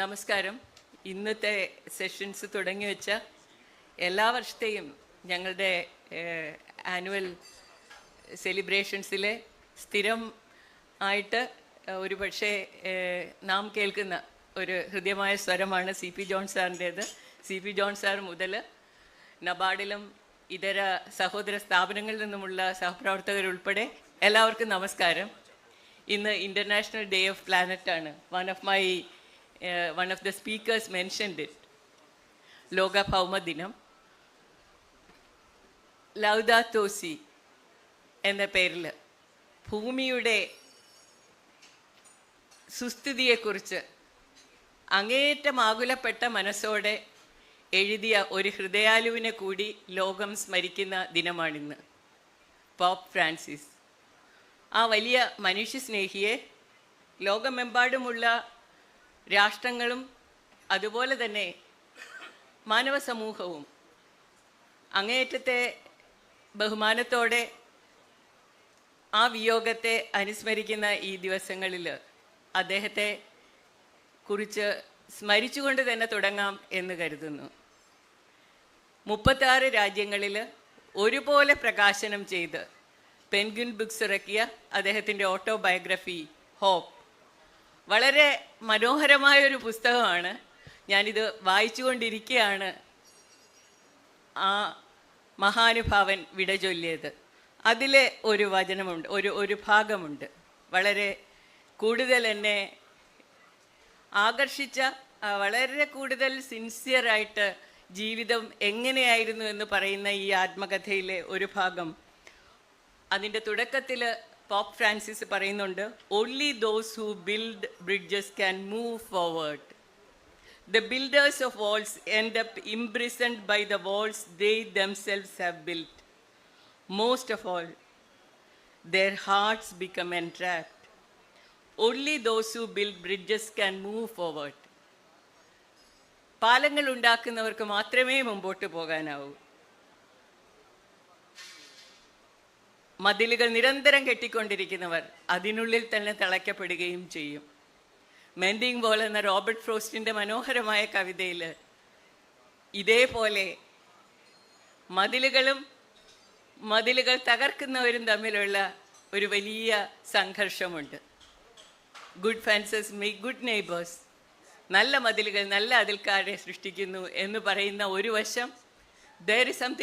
നമസ്കാരം. ഇന്നത്തെ സെഷൻസ് തുടങ്ങി വെച്ച എല്ലാ വർഷത്തെയും ഞങ്ങളുടെ ആനുവൽ സെലിബ്രേഷൻസിലെ സ്ഥിരം ആയിട്ട് ഒരു പക്ഷേ നാം കേൾക്കുന്ന ഒരു ഹൃദ്യമായ സ്വരമാണ് സി പി ജോൺ സാറിൻ്റേത്. സി പി ജോൺ സാർ മുതൽ നബാർഡിലും ഇതര സഹോദര സ്ഥാപനങ്ങളിൽ നിന്നുമുള്ള സഹപ്രവർത്തകരുൾപ്പെടെ എല്ലാവർക്കും നമസ്കാരം. ഇന്ന് ഇൻ്റർനാഷണൽ ഡേ ഓഫ് പ്ലാനറ്റാണ്. One of the speakers mentioned it. ലോക ഭൗമ ദിനം. ലൗദാത്തോ സി എന്ന പേരിൽ ഭൂമിയുടെ സുസ്ഥിതിയെക്കുറിച്ച് അങ്ങേയറ്റം ആകുലപ്പെട്ട മനസ്സോടെ എഴുതിയ ഒരു ഹൃദയാലുവിനെ കൂടി ലോകം സ്മരിക്കുന്ന ദിനമാണിന്ന്. Pop Francis. ആ വലിയ മനുഷ്യസ്നേഹിയെ ലോകമെമ്പാടുമുള്ള രാഷ്ട്രങ്ങളും അതുപോലെ തന്നെ മാനവ സമൂഹവും അങ്ങേയറ്റത്തെ ബഹുമാനത്തോടെ ആ വിയോഗത്തെ അനുസ്മരിക്കുന്ന ഈ ദിവസങ്ങളിൽ അദ്ദേഹത്തെ കുറിച്ച് സ്മരിച്ചുകൊണ്ട് തന്നെ തുടങ്ങാം എന്ന് കരുതുന്നു. 36 രാജ്യങ്ങളിൽ ഒരുപോലെ പ്രകാശനം ചെയ്ത് പെൻഗ്വിൻ ബുക്സ് ഇറക്കിയ അദ്ദേഹത്തിൻ്റെ ഓട്ടോബയോഗ്രഫി ഹോപ്പ് വളരെ മനോഹരമായൊരു പുസ്തകമാണ്. ഞാനിത് വായിച്ചുകൊണ്ടിരിക്കുകയാണ് ആ മഹാനുഭാവൻ വിട ചൊല്ലിയത്. അതിലെ ഒരു വചനമുണ്ട്, ഒരു ഭാഗമുണ്ട് വളരെ കൂടുതൽ എന്നെ ആകർഷിച്ച, വളരെ കൂടുതൽ സിൻസിയറായിട്ട് ജീവിതം എങ്ങനെയായിരുന്നു എന്ന് പറയുന്ന ഈ ആത്മകഥയിലെ ഒരു ഭാഗം. അതിൻ്റെ തുടക്കത്തിൽ പോപ്പ് ഫ്രാൻസിസ് പറയുന്നുണ്ട്, only those who build bridges can move forward. The builders of walls end up imprisoned by the walls they themselves have build. Most of all their hearts become entrapped. Only those who build bridges can move forward. പാലങ്ങൾ ഉണ്ടാക്കുന്നവർക്ക് മാത്രമേ മുമ്പോട്ട് പോകാനാവൂ. മതിലുകൾ നിരന്തരം കെട്ടിക്കൊണ്ടിരിക്കുന്നവർ അതിനുള്ളിൽ തന്നെ തളയ്ക്കപ്പെടുകയും ചെയ്യും. Mending wall എന്ന Robert ഫ്രോസ്റ്റിൻ്റെ മനോഹരമായ കവിതയിൽ ഇതേപോലെ മതിലുകൾ തകർക്കുന്നവരും തമ്മിലുള്ള ഒരു വലിയ സംഘർഷമുണ്ട്. Good fences make good neighbours. നല്ല മതിലുകൾ നല്ല അതിൽക്കാരെ സൃഷ്ടിക്കുന്നു എന്ന് പറയുന്ന ഒരു വശം, there is something